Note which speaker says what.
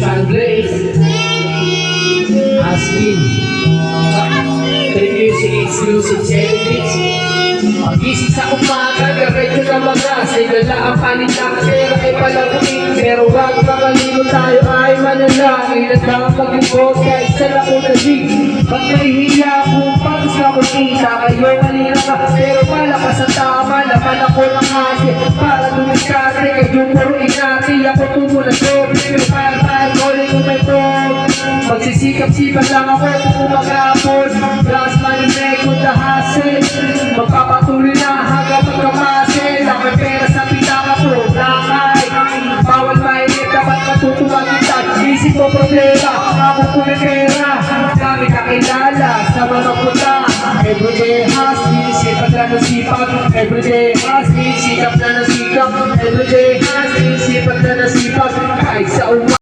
Speaker 1: Sunblaze Asmin 3 music exclusive sandwich. Pagising sa umaga, gagadyo na mga sigala ang panitak, pero ay palaguin. Pero wag makalino tayo ay manalangin at mga pag-ibot kahit sa launa dig. Ba't nahihiya kung pagos na kung kita kayo malina ka, pero malakas ang tama naman ako ng ate. Para dumiskate, kayo puro inati, ako tumulan doble, pero para calling mo may prog. Magsisikap-sipat lang ako kung mag-apos, last money make with the hassle. Magpapatuloy na hanggang pagkamase, na may pera sa pitaka po, lakay. Bawal mainit, dapat matutuwa kita. Isip mo problema, ako po may pera. Dami kakilala sa mga puta. Everyday hustle, sipag na ng sipag. Everyday hustle, sikap na ng sikap. Everyday